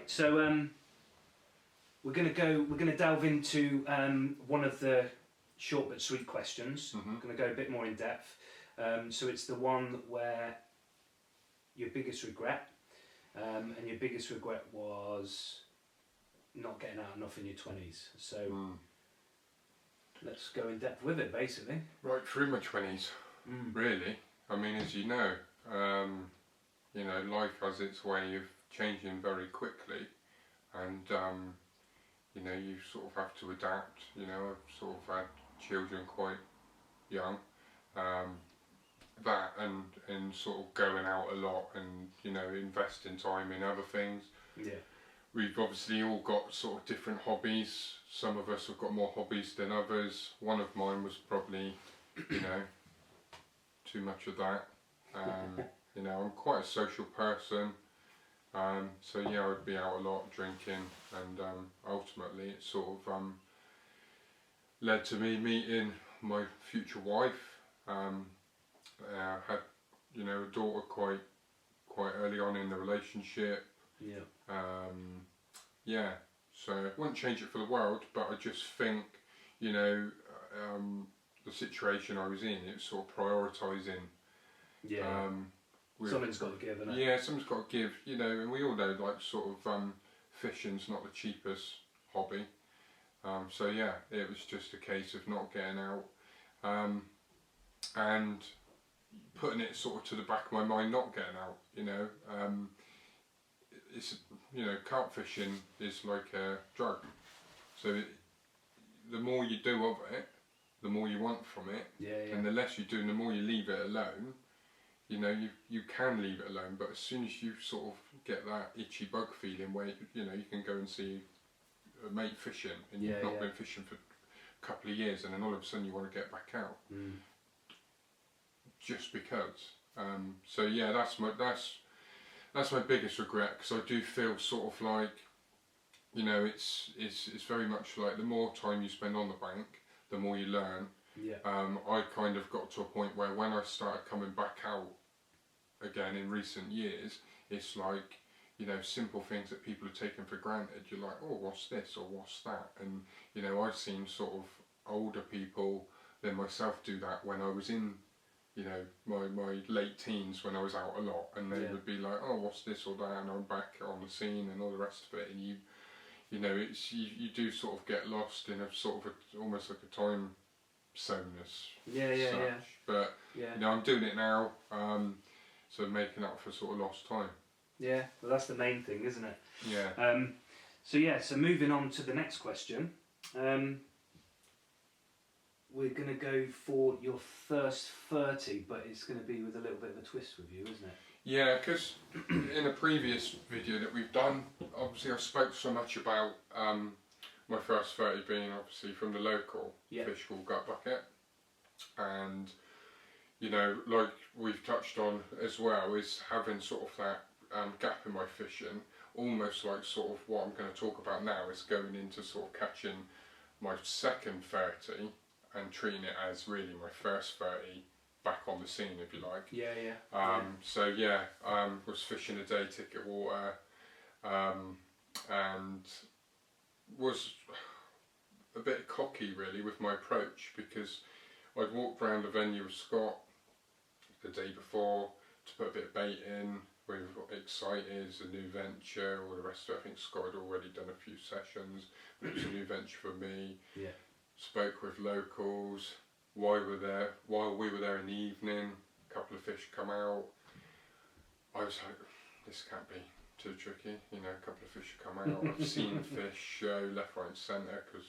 Right, so we're going to delve into one of the short but sweet questions. Mm-hmm. We're going to go a bit more in depth. So it's the one where your biggest regret, and your biggest regret was not getting out enough in your 20s. So let's go in depth with it, basically. Right through my 20s, really. I mean, as you know, life has its way of changing very quickly, and you sort of have to adapt. I've sort of had children quite young, that and sort of going out a lot and investing time in other things. Yeah. We've obviously all got sort of different hobbies. Some of us have got more hobbies than others. One of mine was probably, too much of that. I'm quite a social person. So yeah, I would be out a lot drinking, and ultimately it sort of led to me meeting my future wife. Had a daughter quite early on in the relationship. Yeah. So I wouldn't change it for the world, but I just think the situation I was in, it was sort of prioritising. Yeah. Something's got to give, isn't it? Yeah, something's got to give, and we all know, like, sort of fishing's not the cheapest hobby. So yeah, it was just a case of not getting out, and putting it sort of to the back of my mind, not getting out. It's carp fishing is like a drug. So the more you do of it, the more you want from it. Yeah. And the less you do, and the more you leave it alone. You can leave it alone, but as soon as you sort of get that itchy bug feeling where you can go and see a mate fishing, and you've not been fishing for a couple of years, and then all of a sudden you want to get back out, just because. So yeah, that's my biggest regret, because I do feel sort of like it's very much like the more time you spend on the bank, the more you learn. Yeah. I kind of got to a point where when I started coming back out again in recent years, it's like, simple things that people are taking for granted. You're like, oh, what's this or what's that? And I've seen sort of older people than myself do that when I was in my late teens, when I was out a lot, and they would be like, oh, what's this or that, and I'm back on the scene and all the rest of it, and you do sort of get lost in a sort of almost like a time zoneness. Yeah. But I'm doing it now, so making up for sort of lost time. Yeah, well, that's the main thing, isn't it? Yeah. So moving on to the next question. We're going to go for your first 30, but it's going to be with a little bit of a twist with you, isn't it? Yeah, because in a previous video that we've done, obviously I spoke so much about my first 30 being obviously from the local fish called Gut Bucket, and like we've touched on as well, is having sort of that gap in my fishing, almost like sort of what I'm going to talk about now is going into sort of catching my second 30 and treating it as really my first 30 back on the scene, if you like. So yeah, was fishing a day ticket water, and was a bit cocky really with my approach, because I'd walked around the venue with Scott the day before to put a bit of bait in. We were excited, it's a new venture, all the rest of it. I think Scott had already done a few sessions, but it was a new venture for me. Spoke with locals while we were there in the evening. A couple of fish come out. I was like, this can't be too tricky, a couple of fish come out. I've seen the fish show left, right and centre, because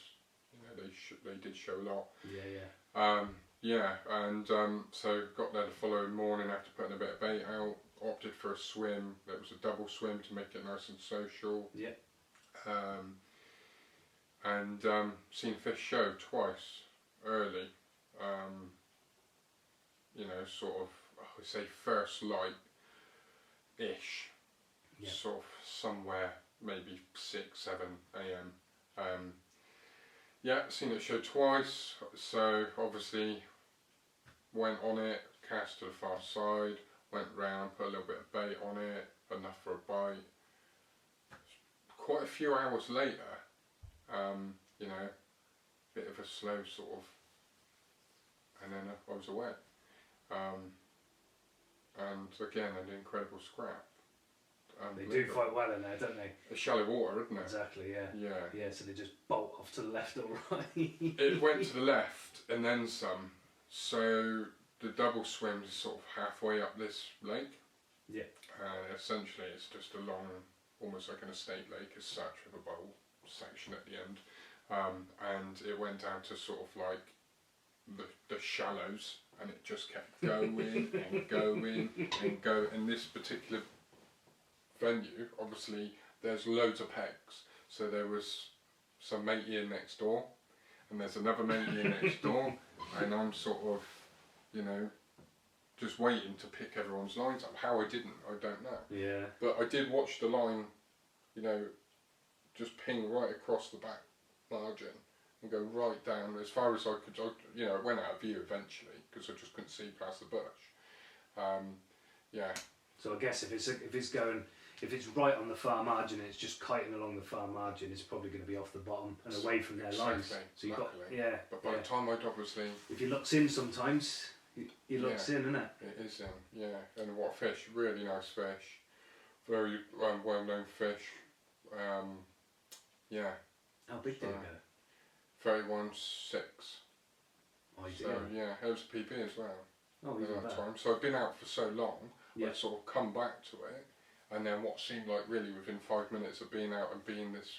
they did show a lot. So got there the following morning after putting a bit of bait out, opted for a swim. There was a double swim to make it nice and social. And seen fish show twice early. Sort of, I would say first light-ish, sort of somewhere maybe 6, 7 a.m. Seen it show twice, so obviously went on it, cast to the far side, went round, put a little bit of bait on it, enough for a bite, quite a few hours later, you know, bit of a slow sort of, and then I was away. And again, an incredible scrap. They do quite well in there, don't they? It's shallow water, isn't it? Exactly, yeah. Yeah. Yeah, so they just bolt off to the left or right. It went to the left and then some. So the double swim is sort of halfway up this lake. Yeah. Essentially, it's just a long, almost like an estate lake as such, with a bowl section at the end. And it went down to sort of like the shallows, and it just kept going and going and go. And this particular venue, obviously, there's loads of pegs. So there was some mate here next door, and there's another mate here next door, and I'm sort of, you know, just waiting to pick everyone's lines up. How I didn't, I don't know. Yeah. But I did watch the line, you know, just ping right across the back margin and go right down as far as I could. You know, it went out of view eventually because I just couldn't see past the bush. Yeah. So I guess if it's right on the far margin, and it's just kiting along the far margin, it's probably going to be off the bottom and away from their lines. So you've got, yeah. But by the time I'd obviously, if he looks in sometimes, he looks in, isn't it? It is in, yeah. And what fish? Really nice fish, very well-known fish. Yeah. How big did it go? 31.6. Ideal. So yeah, it was a PB as well. Oh, At that time. So I've been out for so long. Yeah. I'd sort of come back to it, and then what seemed like really within 5 minutes of being out and being this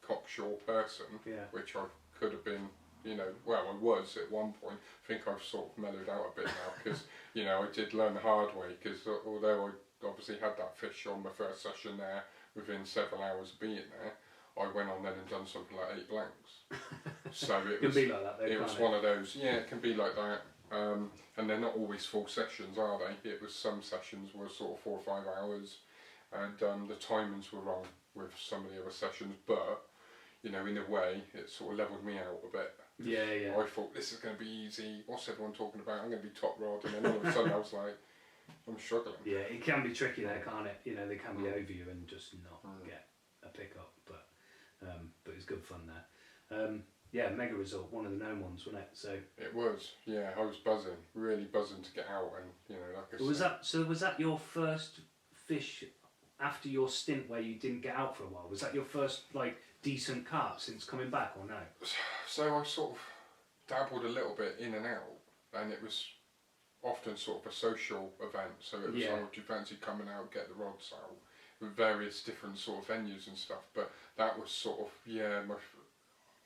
cocksure person, which I could have been, you know, well, I was at one point. I think I've sort of mellowed out a bit now because, you know, I did learn the hard way because although I obviously had that fish on my first session there within several hours of being there, I went on then and done something like 8 blanks. So it can be like that though, it was one of those, yeah, it can be like that. And they're not always full sessions, are they? It was some sessions were sort of 4 or 5 hours, and the timings were wrong with some of the other sessions, but you know, in a way, it sort of levelled me out a bit. Yeah. I thought this is going to be easy. What's everyone talking about? I'm going to be top rod, and then all of a sudden I was like, I'm struggling. Yeah, it can be tricky there, can't it? You know, they can be over you and just not get a pickup, but it's good fun there. Yeah, mega result, one of the known ones, wasn't it? So it was, yeah. I was buzzing, really buzzing to get out, and you know, like I said. Was that your first fish after your stint where you didn't get out for a while? Was that your first like decent carp since coming back, or no? So I sort of dabbled a little bit in and out, and it was often sort of a social event. So it was like, do you fancy coming out, get the rods out, with various different sort of venues and stuff. But that was sort of,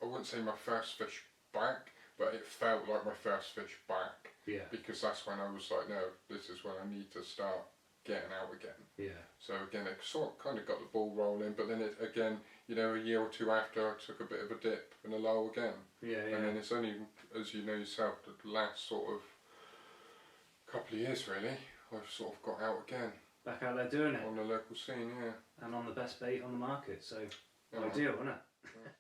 I wouldn't say my first fish back, but it felt like my first fish back. Yeah. Because that's when I was like, no, this is when I need to start getting out again. Yeah. So again, it sort of kind of got the ball rolling, but then it again, you know, a year or two after, I took a bit of a dip and a lull again. Yeah. And then it's only, as you know yourself, the last sort of couple of years really, I've sort of got out again. Back out there doing it. On the local scene, yeah. And on the best bait on the market, so Yeah. ideal, isn't it? Yeah.